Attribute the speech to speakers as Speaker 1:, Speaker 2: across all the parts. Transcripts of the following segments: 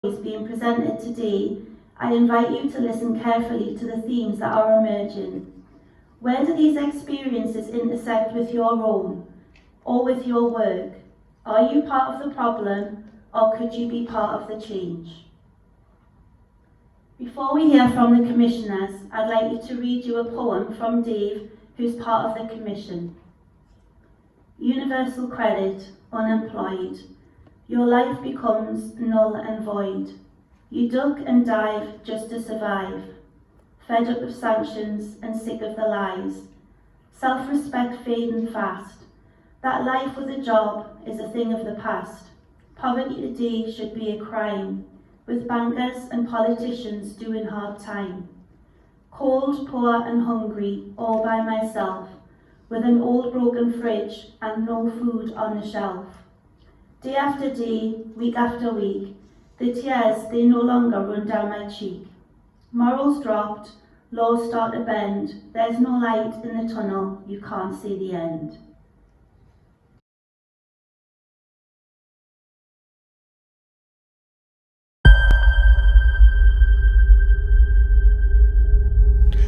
Speaker 1: being presented today, I invite you to listen carefully to the themes that are emerging. Where do these experiences intersect with your own, or with your work? Are you part of the problem, or could you be part of the change? Before we hear from the commissioners, I'd like you to read you a poem from Dave, who's part of the commission. Universal credit, unemployed. Your life becomes null and void. You duck and dive just to survive. Fed up of sanctions and sick of the lies. Self-respect fading fast. That life with a job is a thing of the past. Poverty today should be a crime, with bankers and politicians doing hard time. Cold, poor and hungry, all by myself, with an old broken fridge and no food on the shelf. Day after day, week after week, the tears, they no longer run down my cheek. Morals dropped, laws start to bend, there's no light in the tunnel, you can't see the end.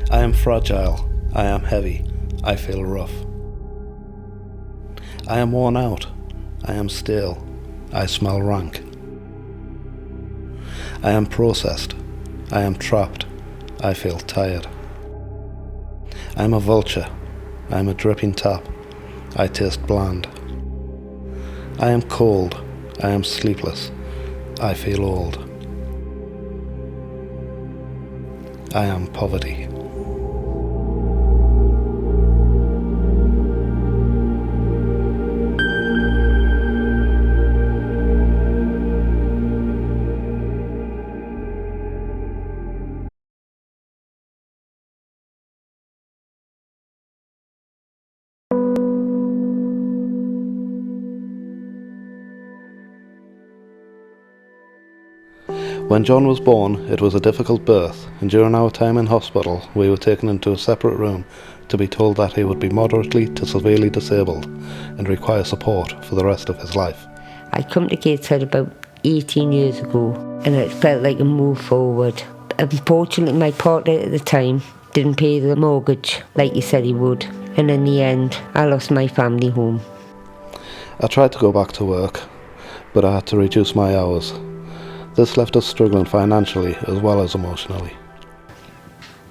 Speaker 2: I am fragile, I am heavy, I feel rough. I am worn out, I am stale, I smell rank. I am processed, I am trapped, I feel tired. I am a vulture, I am a dripping tap, I taste bland. I am cold, I am sleepless, I feel old. I am poverty. When John was born, it was a difficult birth, and during our time in hospital, we were taken into a separate room to be told that he would be moderately to severely disabled and require support for the rest of his life.
Speaker 3: I come to Gateshead about 18 years ago, and it felt like a move forward. Unfortunately, my partner at the time didn't pay the mortgage like he said he would, and in the end, I lost my family home.
Speaker 2: I tried to go back to work, but I had to reduce my hours. This left us struggling financially as well as emotionally.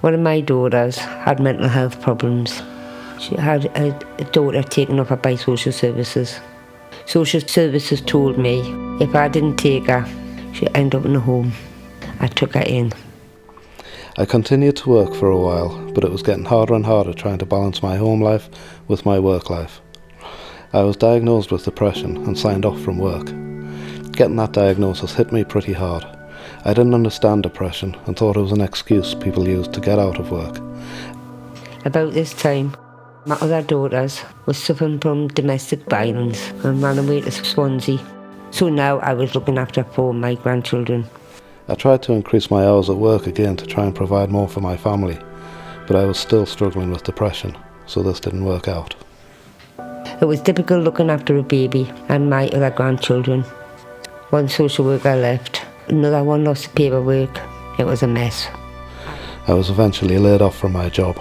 Speaker 3: One of my daughters had mental health problems. She had a daughter taken off her by social services. Social services told me if I didn't take her, she'd end up in a home. I took her in.
Speaker 2: I continued to work for a while, but it was getting harder and harder trying to balance my home life with my work life. I was diagnosed with depression and signed off from work. Getting that diagnosis hit me pretty hard. I didn't understand depression and thought it was an excuse people used to get out of work.
Speaker 3: About this time, my other daughters were suffering from domestic violence and ran away to Swansea. So now I was looking after 4 of my grandchildren.
Speaker 2: I tried to increase my hours at work again to try and provide more for my family, but I was still struggling with depression, so this didn't work out.
Speaker 3: It was difficult looking after a baby and my other grandchildren. One social worker left, another one lost paperwork. It was a mess.
Speaker 2: I was eventually laid off from my job,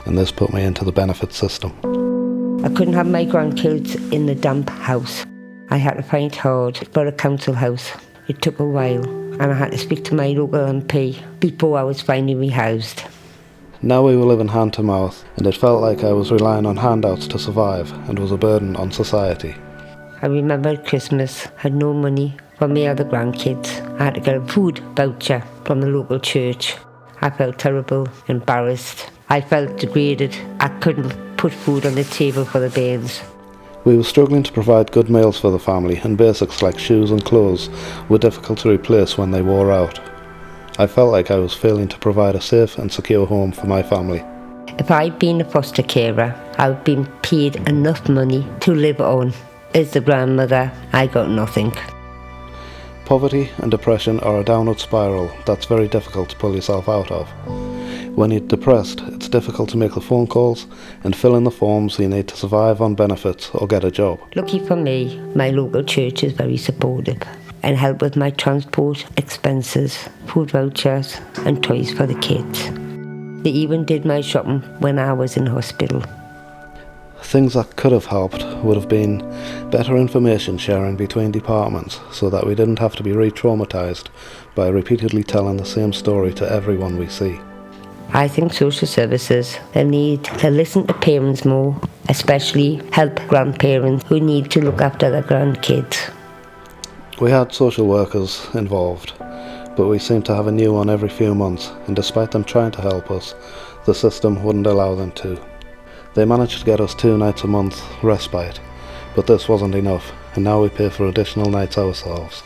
Speaker 2: and this put me into the benefit system.
Speaker 3: I couldn't have my grandkids in the damp house. I had to find hard for a council house. It took a while, and I had to speak to my local MP before I was finally rehoused.
Speaker 2: Now we were living hand to mouth, and it felt like I was relying on handouts to survive and was a burden on society.
Speaker 3: I remember at Christmas, I had no money for my other grandkids. I had to get a food voucher from the local church. I felt terrible, embarrassed. I felt degraded. I couldn't put food on the table for the bairns.
Speaker 2: We were struggling to provide good meals for the family, and basics like shoes and clothes were difficult to replace when they wore out. I felt like I was failing to provide a safe and secure home for my family.
Speaker 3: If I'd been a foster carer, I'd been paid enough money to live on. As the grandmother, I got nothing.
Speaker 2: Poverty and depression are a downward spiral that's very difficult to pull yourself out of. When you're depressed, it's difficult to make the phone calls and fill in the forms you need to survive on benefits or get a job.
Speaker 3: Lucky for me, my local church is very supportive. and help with my transport expenses, food vouchers and toys for the kids. They even did my shopping when I was in hospital.
Speaker 2: Things that could have helped would have been better information sharing between departments so that we didn't have to be re-traumatised by repeatedly telling the same story to everyone we see.
Speaker 3: I think social services, they need to listen to parents more, especially help grandparents who need to look after their grandkids.
Speaker 2: We had social workers involved, but we seemed to have a new one every few months, and despite them trying to help us, the system wouldn't allow them to. They managed to get us 2 nights a month respite, but this wasn't enough, and now we pay for additional nights ourselves.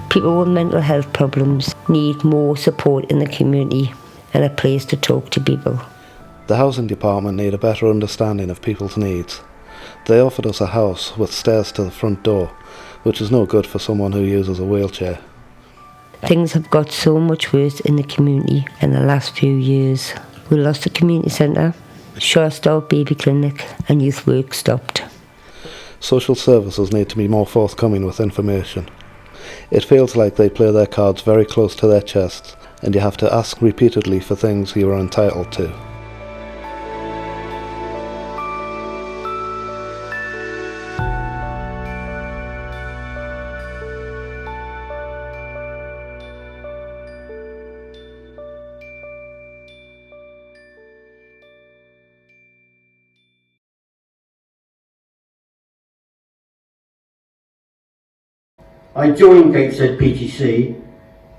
Speaker 3: People with mental health problems need more support in the community and a place to talk to people.
Speaker 2: The housing department need a better understanding of people's needs. They offered us a house with stairs to the front door, which is no good for someone who uses a wheelchair.
Speaker 3: Things have got so much worse in the community in the last few years. We lost the community centre, Shore Stop Baby Clinic and youth work stopped.
Speaker 2: Social services need to be more forthcoming with information. It feels like they play their cards very close to their chests, and you have to ask repeatedly for things you are entitled to.
Speaker 4: I joined Gateshead PTC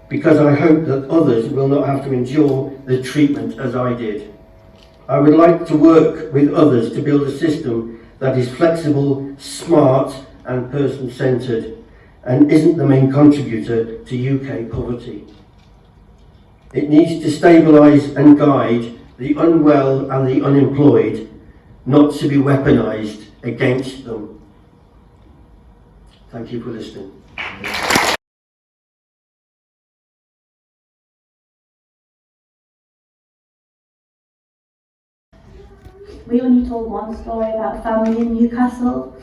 Speaker 4: because I hope that others will not have to endure the treatment as I did. I would like to work with others to build a system that is flexible, smart and person-centred and isn't the main contributor to UK poverty. It needs to stabilise and guide the unwell and the unemployed, not to be weaponised against them. Thank you for listening.
Speaker 1: We only told one story about a family in Newcastle.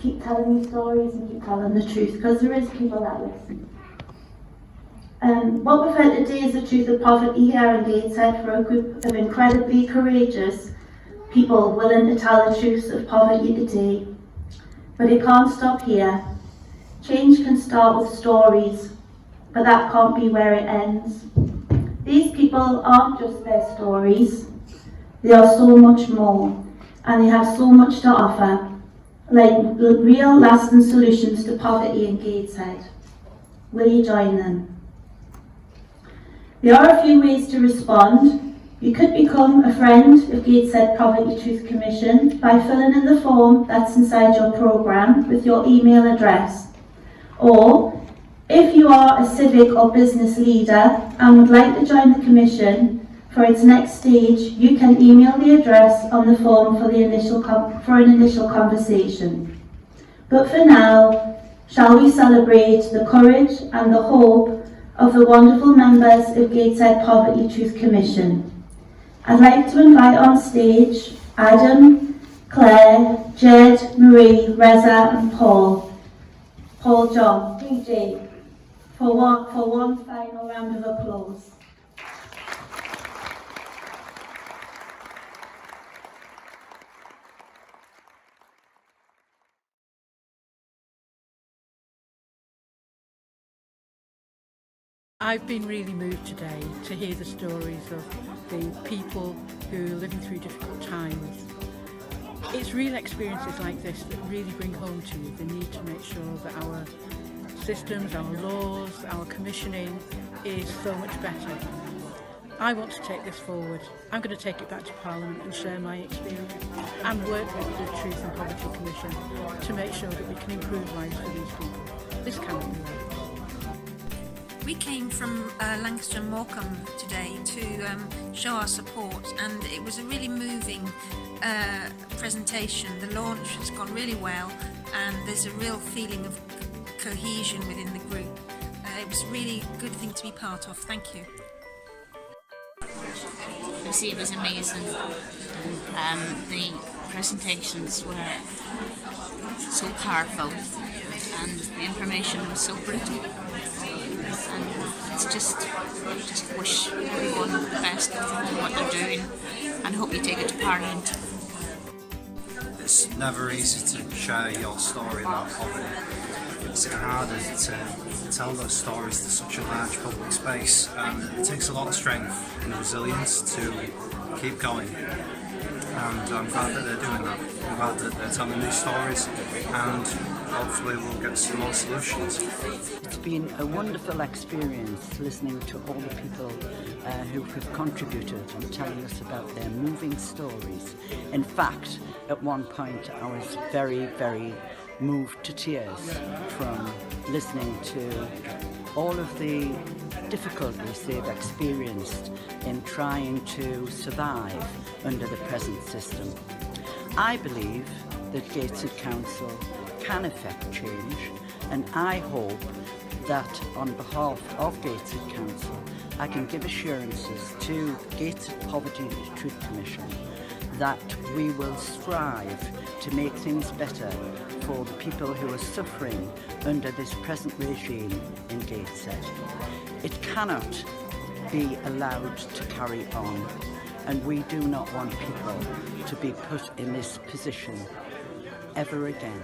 Speaker 1: Keep telling these stories and keep telling the truth, because there is people that listen. What we've heard today is the truth of poverty here in Gateshead for a group of incredibly courageous people willing to tell the truth of poverty today. But it can't stop here. Change can start with stories, but that can't be where it ends. These people aren't just their stories. They are so much more, and they have so much to offer, like real lasting solutions to poverty in Gateshead. Will you join them? There are a few ways to respond. You could become a friend of Gateshead Poverty Truth Commission by filling in the form that's inside your programme with your email address. Or, if you are a civic or business leader and would like to join the Commission for its next stage, you can email the address on the form for an initial conversation. But for now, shall we celebrate the courage and the hope of the wonderful members of Gateshead Poverty Truth Commission. I'd like to invite on stage Adam, Claire, Jed, Marie, Reza and Paul John, PJ, for one final round of applause.
Speaker 5: I've been really moved today to hear the stories of the people who are living through difficult times. It's real experiences like this that really bring home to you the need to make sure that our systems, our laws, our commissioning is so much better. I want to take this forward. I'm going to take it back to Parliament and share my experience and work with the Truth and Poverty Commission to make sure that we can improve lives for these people. This cannot be right.
Speaker 6: We came from Lancashire and Morecambe today to show our support, and it was a really moving presentation. The launch has gone really well, and there's a real feeling of cohesion within the group. It was really a good thing to be part of. Thank you.
Speaker 7: Lucy, it was amazing. The presentations were so powerful and the information was so brutal. And it's just wish everyone the best in what they're doing and hope you take it to Parliament.
Speaker 8: It's never easy to share your story about poverty. It's harder to tell those stories to such a large public space, and it takes a lot of strength and resilience to keep going. And I'm glad that they're doing that. I'm glad that they're telling these stories, and hopefully we'll get some more solutions.
Speaker 9: It's been a wonderful experience listening to all the people who have contributed and telling us about their moving stories. In fact, at one point I was very, very moved to tears from listening to all of the difficulties they've experienced in trying to survive under the present system. I believe that Gateshead Council can effect change, and I hope that on behalf of Gateshead Council I can give assurances to Gateshead Poverty Truth Commission that we will strive to make things better for the people who are suffering under this present regime in Gateshead. It cannot be allowed to carry on, and we do not want people to be put in this position ever again.